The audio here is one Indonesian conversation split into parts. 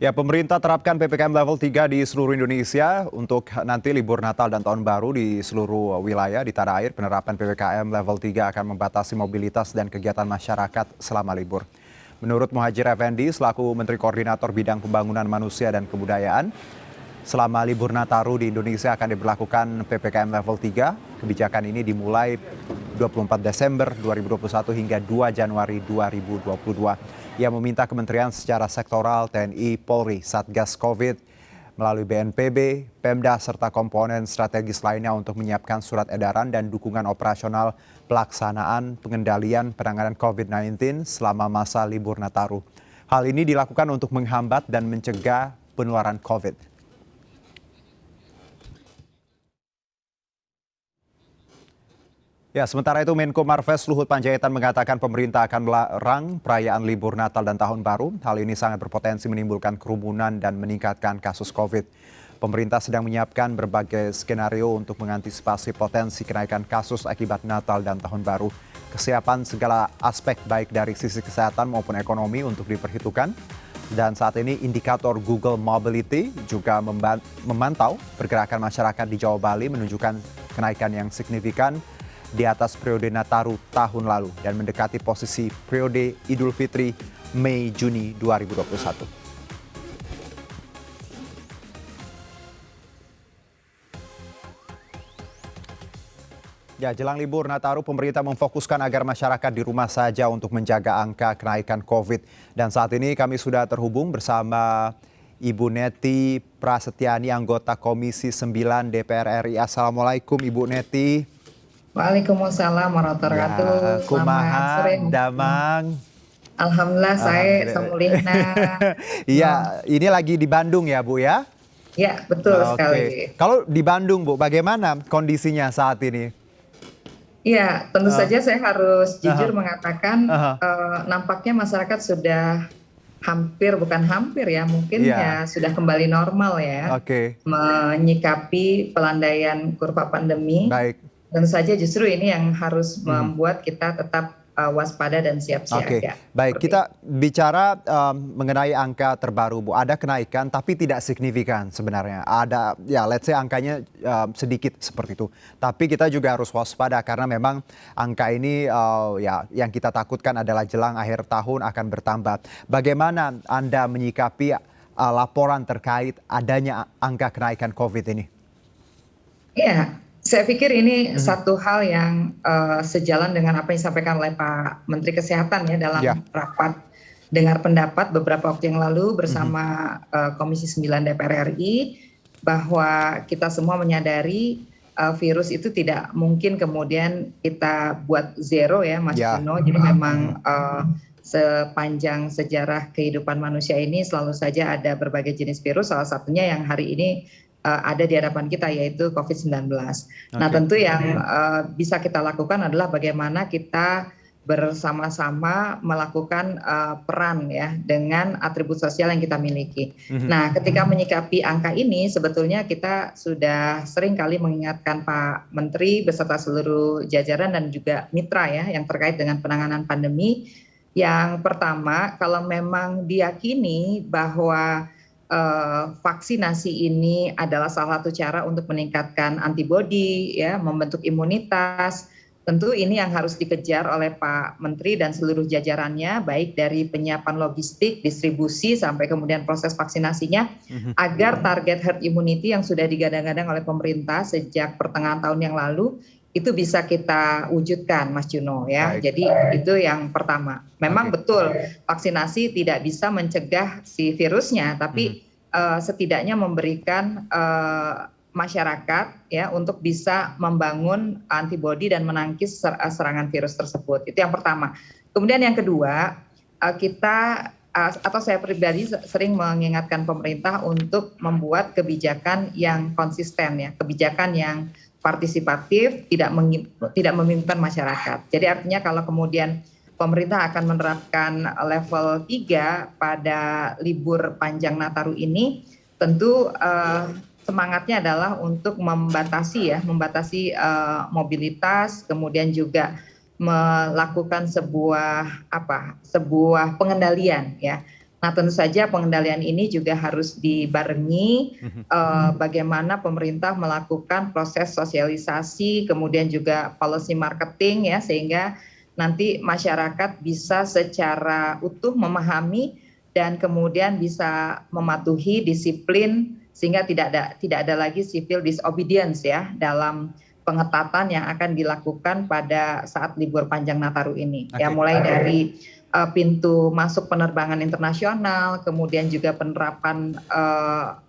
Ya, pemerintah terapkan PPKM level 3 di seluruh Indonesia untuk nanti libur Natal dan Tahun Baru di seluruh wilayah di tanah air. Penerapan PPKM level 3 akan membatasi mobilitas dan kegiatan masyarakat selama libur. Menurut Muhadjir Effendi, selaku Menteri Koordinator Bidang Pembangunan Manusia dan Kebudayaan, selama libur Nataru di Indonesia akan diberlakukan PPKM level 3. Kebijakan ini dimulai 24 Desember 2021 hingga 2 Januari 2022. Ia meminta kementerian secara sektoral TNI, Polri, Satgas Covid, melalui BNPB, Pemda, serta komponen strategis lainnya untuk menyiapkan surat edaran dan dukungan operasional pelaksanaan pengendalian penanganan COVID-19 selama masa libur Nataru. Hal ini dilakukan untuk menghambat dan mencegah penularan COVID. Ya, sementara itu Menko Marves Luhut Panjaitan mengatakan pemerintah akan melarang perayaan libur Natal dan Tahun Baru. Hal ini sangat berpotensi menimbulkan kerumunan dan meningkatkan kasus COVID. Pemerintah sedang menyiapkan berbagai skenario untuk mengantisipasi potensi kenaikan kasus akibat Natal dan Tahun Baru. Kesiapan segala aspek baik dari sisi kesehatan maupun ekonomi untuk diperhitungkan. Dan saat ini indikator Google Mobility juga memantau pergerakan masyarakat di Jawa Bali menunjukkan kenaikan yang signifikan di atas periode Nataru tahun lalu dan mendekati posisi periode Idul Fitri Mei-Juni 2021. Ya, jelang libur Nataru, pemerintah memfokuskan agar masyarakat di rumah saja untuk menjaga angka kenaikan COVID. Dan saat ini kami sudah terhubung bersama Ibu Neti Prasetyani, anggota Komisi 9 DPR RI. Assalamualaikum Ibu Neti. Waalaikumsalam warahmatullahi Ya, wabarakatuh. Selamat sore. kumaha, damang. Alhamdulillah saya Alhamdulillah. semulihna. Iya, ini lagi di Bandung ya, Bu ya? Ya, betul Oke. sekali. Kalau di Bandung, Bu, bagaimana kondisinya saat ini? Ya, tentu Eh, saja saya harus jujur aha, mengatakan aha. nampaknya masyarakat sudah hampir, bukan hampir ya, mungkin Iya, ya sudah kembali normal ya, oke. menyikapi pelandaian kurva pandemi. Baik. Tentu saja justru ini yang harus Mhm. membuat kita tetap waspada dan siap Oke, siaga. baik. Seperti itu. Kita bicara mengenai angka terbaru, Bu. Ada kenaikan, tapi tidak signifikan sebenarnya. Ada, ya, let's say angkanya sedikit seperti itu. Tapi kita juga harus waspada karena memang angka ini, ya, yang kita takutkan adalah jelang akhir tahun akan bertambah. Bagaimana Anda menyikapi laporan terkait adanya angka kenaikan COVID ini? Iya, saya pikir ini Mhm. satu hal yang sejalan dengan apa yang disampaikan oleh Pak Menteri Kesehatan ya Ya. dalam rapat dengar pendapat beberapa waktu yang lalu Mhm. bersama Komisi 9 DPR RI, bahwa kita semua menyadari virus itu tidak mungkin kemudian kita buat zero ya Mas Ya. Juno. Jadi memang Mhm. sepanjang sejarah kehidupan manusia ini selalu saja ada berbagai jenis virus, salah satunya yang hari ini ada di hadapan kita, yaitu COVID-19. Nah, Oke. tentu yang bisa kita lakukan adalah bagaimana kita bersama-sama melakukan peran ya dengan atribut sosial yang kita miliki. Mhm. Nah, ketika menyikapi angka ini sebetulnya kita sudah sering kali mengingatkan Pak Menteri beserta seluruh jajaran dan juga mitra ya yang terkait dengan penanganan pandemi. Yang pertama, kalau memang diyakini bahwa vaksinasi ini adalah salah satu cara untuk meningkatkan antibodi ya, membentuk imunitas. Tentu ini yang harus dikejar oleh Pak Menteri dan seluruh jajarannya, baik dari penyiapan logistik, distribusi, sampai kemudian proses vaksinasinya, Mhm. agar target herd immunity yang sudah digadang-gadang oleh pemerintah sejak pertengahan tahun yang lalu, itu bisa kita wujudkan, Mas Juno ya. Baik. Jadi itu yang pertama. Memang Oke. betul vaksinasi tidak bisa mencegah si virusnya, Mhm. tapi setidaknya memberikan masyarakat ya untuk bisa membangun antibodi dan menangkis serangan virus tersebut. Itu yang pertama. Kemudian yang kedua, kita atau saya pribadi sering mengingatkan pemerintah untuk membuat kebijakan yang konsisten ya, kebijakan yang partisipatif, tidak membingungkan masyarakat. Jadi artinya kalau kemudian pemerintah akan menerapkan level 3 pada libur panjang Nataru ini, tentu semangatnya adalah untuk membatasi mobilitas, kemudian juga melakukan sebuah pengendalian ya, Nah, tentu saja pengendalian ini juga harus dibarengi bagaimana pemerintah melakukan proses sosialisasi, kemudian juga policy marketing ya, sehingga nanti masyarakat bisa secara utuh memahami dan kemudian bisa mematuhi disiplin sehingga tidak ada lagi civil disobedience ya dalam pengetatan yang akan dilakukan pada saat libur panjang Nataru ini. Ya, Oke. mulai dari pintu masuk penerbangan internasional, kemudian juga penerapan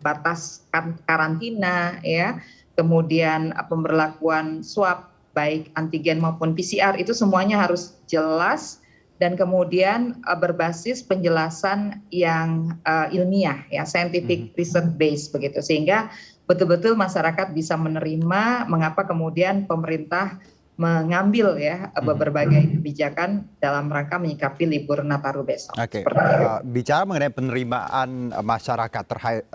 batas karantina, ya, kemudian pemberlakuan swab baik antigen maupun PCR itu semuanya harus jelas dan kemudian berbasis penjelasan yang ilmiah, ya, scientific research based begitu, sehingga betul-betul masyarakat bisa menerima mengapa kemudian pemerintah mengambil ya berbagai kebijakan dalam rangka menyikapi libur Nataru besok. Oke, Seperti itu. bicara mengenai penerimaan masyarakat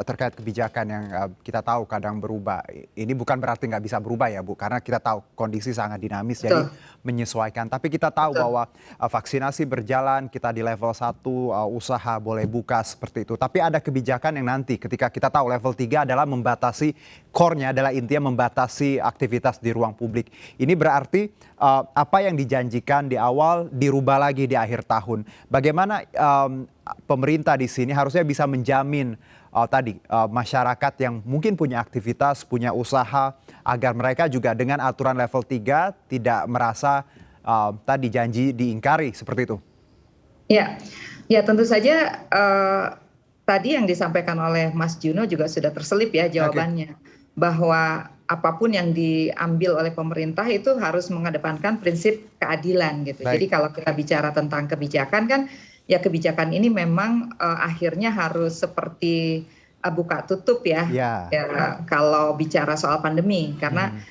terkait kebijakan yang kita tahu kadang berubah. Ini bukan berarti nggak bisa berubah ya Bu, karena kita tahu kondisi sangat dinamis, jadi Betul, menyesuaikan. Tapi kita tahu betul. bahwa vaksinasi berjalan, kita di level 1, usaha boleh buka seperti itu. Tapi ada kebijakan yang nanti ketika kita tahu level 3 adalah membatasi, core-nya adalah intinya membatasi aktivitas di ruang publik. Ini berarti apa yang dijanjikan di awal dirubah lagi di akhir tahun. Bagaimana pemerintah di sini harusnya bisa menjamin masyarakat yang mungkin punya aktivitas, punya usaha, agar mereka juga dengan aturan level 3 tidak merasa tadi janji diingkari seperti itu. Ya, ya tentu saja tadi yang disampaikan oleh Mas Juno juga sudah terselip ya Oke, jawabannya, bahwa apapun yang diambil oleh pemerintah itu harus mengedepankan prinsip keadilan gitu. Jadi baik. kalau kita bicara tentang kebijakan kan, ya kebijakan ini memang akhirnya harus seperti buka tutup ya. Ya. Ya, kalau bicara soal pandemi, karena Mhm,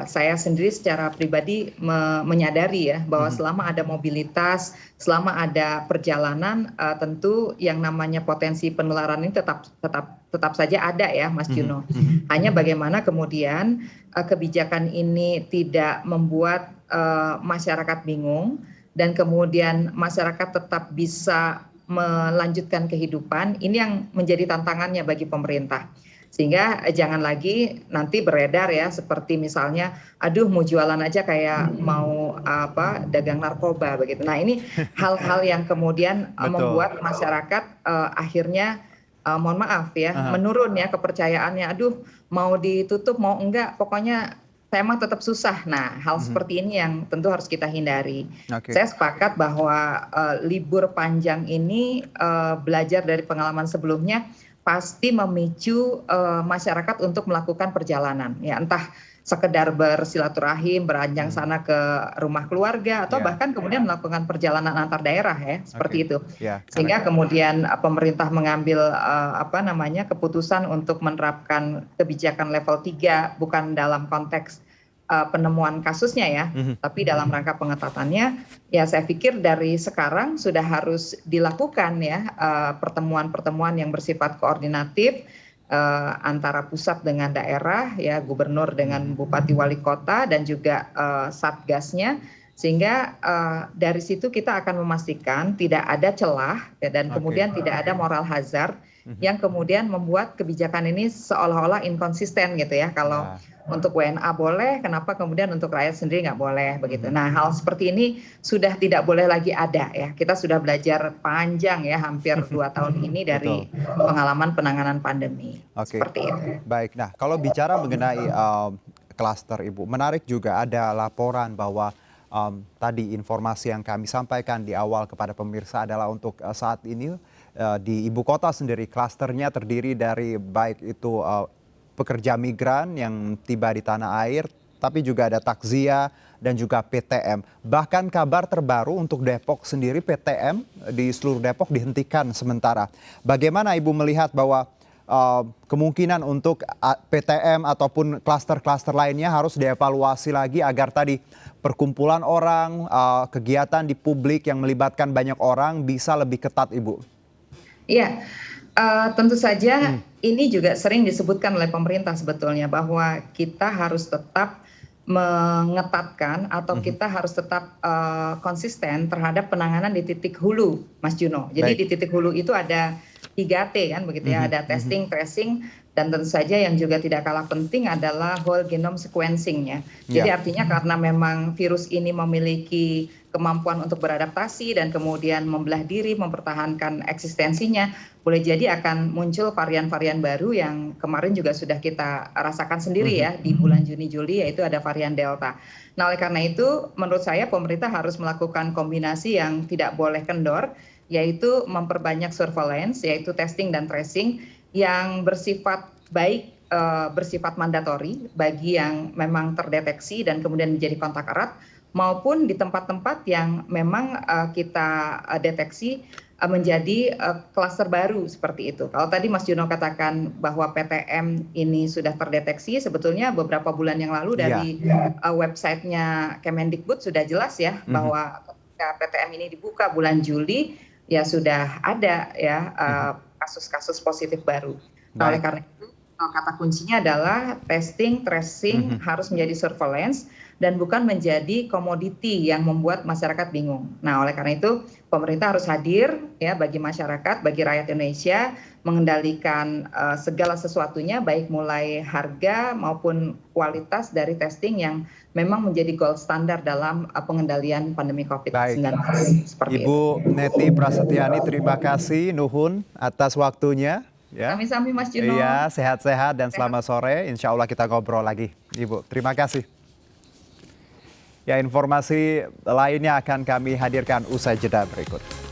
saya sendiri secara pribadi menyadari ya bahwa mhm, selama ada mobilitas, selama ada perjalanan, tentu yang namanya potensi penularan ini tetap saja ada ya, Mas mhm, Juno. mhm. Hanya bagaimana kemudian kebijakan ini tidak membuat masyarakat bingung dan kemudian masyarakat tetap bisa melanjutkan kehidupan. Ini yang menjadi tantangannya bagi pemerintah. Sehingga jangan lagi nanti beredar ya seperti misalnya aduh mau jualan aja kayak mau dagang narkoba begitu. Nah, ini hal-hal yang kemudian Betul. membuat masyarakat akhirnya mohon maaf ya Aha, menurun ya kepercayaannya. Aduh mau ditutup mau enggak pokoknya saya emang tetap susah. Nah, hal mhm, seperti ini yang tentu harus kita hindari. oke. Saya sepakat bahwa libur panjang ini belajar dari pengalaman sebelumnya pasti memicu masyarakat untuk melakukan perjalanan ya entah sekedar bersilaturahim beranjang Mhm, sana ke rumah keluarga atau ya, bahkan kemudian melakukan perjalanan antar daerah ya oke. seperti itu Ya, karena sehingga kemudian pemerintah mengambil keputusan untuk menerapkan kebijakan level 3 bukan dalam konteks penemuan kasusnya ya mhm, tapi dalam rangka pengetatannya, ya saya pikir dari sekarang sudah harus dilakukan ya pertemuan-pertemuan yang bersifat koordinatif antara pusat dengan daerah, ya gubernur dengan mhm, bupati wali kota dan juga satgasnya, sehingga dari situ kita akan memastikan tidak ada celah ya, dan oke. kemudian tidak ada moral hazard Mhm, yang kemudian membuat kebijakan ini seolah-olah inkonsisten gitu ya. Kalau ya, untuk WNA boleh, kenapa kemudian untuk rakyat sendiri nggak boleh begitu. mhm, Nah, hal seperti ini sudah tidak boleh lagi ada ya. Kita sudah belajar panjang ya, hampir 2 tahun ini dari betul, pengalaman penanganan pandemi. oke. Seperti itu. Baik, nah kalau bicara mengenai klaster Ibu, menarik juga ada laporan bahwa tadi informasi yang kami sampaikan di awal kepada pemirsa adalah untuk saat ini di ibu kota sendiri klasternya terdiri dari baik itu pekerja migran yang tiba di tanah air, tapi juga ada takziah dan juga PTM. Bahkan kabar terbaru untuk Depok sendiri PTM di seluruh Depok dihentikan sementara. Bagaimana Ibu melihat bahwa kemungkinan untuk PTM ataupun klaster-klaster lainnya harus dievaluasi lagi agar tadi perkumpulan orang, kegiatan di publik yang melibatkan banyak orang bisa lebih ketat, Ibu? Iya, tentu saja Hmm, ini juga sering disebutkan oleh pemerintah sebetulnya bahwa kita harus tetap mengetatkan atau kita harus tetap konsisten terhadap penanganan di titik hulu, Mas Juno. Jadi Baik. di titik hulu itu ada 3T kan begitu ya, ada testing, tracing, dan tentu saja yang juga tidak kalah penting adalah whole genome sequencing ya. Jadi Ya. artinya karena memang virus ini memiliki kemampuan untuk beradaptasi dan kemudian membelah diri, mempertahankan eksistensinya, boleh jadi akan muncul varian-varian baru yang kemarin juga sudah kita rasakan sendiri ya di bulan Juni Juli, yaitu ada varian Delta. Nah oleh karena itu menurut saya pemerintah harus melakukan kombinasi yang tidak boleh kendor, yaitu memperbanyak surveillance, yaitu testing dan tracing yang bersifat baik, bersifat mandatori bagi yang memang terdeteksi dan kemudian menjadi kontak erat, maupun di tempat-tempat yang memang kita deteksi menjadi klaster baru seperti itu. Kalau tadi Mas Juno katakan bahwa PTM ini sudah terdeteksi, sebetulnya beberapa bulan yang lalu dari websitenya Kemendikbud sudah jelas ya bahwa ketika PTM ini dibuka bulan Juli ya sudah ada ya kasus-kasus positif baru. Nah, oleh karena itu kata kuncinya adalah testing, tracing harus menjadi surveillance dan bukan menjadi komoditi yang membuat masyarakat bingung. Nah, oleh karena itu pemerintah harus hadir ya bagi masyarakat, bagi rakyat Indonesia, mengendalikan segala sesuatunya baik mulai harga maupun kualitas dari testing yang memang menjadi gold standar dalam pengendalian pandemi COVID-19. Baik, Ibu Neti Prasetyani, terima kasih Nuhun atas waktunya. Ya. Sami-sami Mas Juno. Iya, sehat-sehat dan selamat sore. Insya Allah kita ngobrol lagi, Ibu. Terima kasih. Ya, informasi lainnya akan kami hadirkan usai jeda berikut.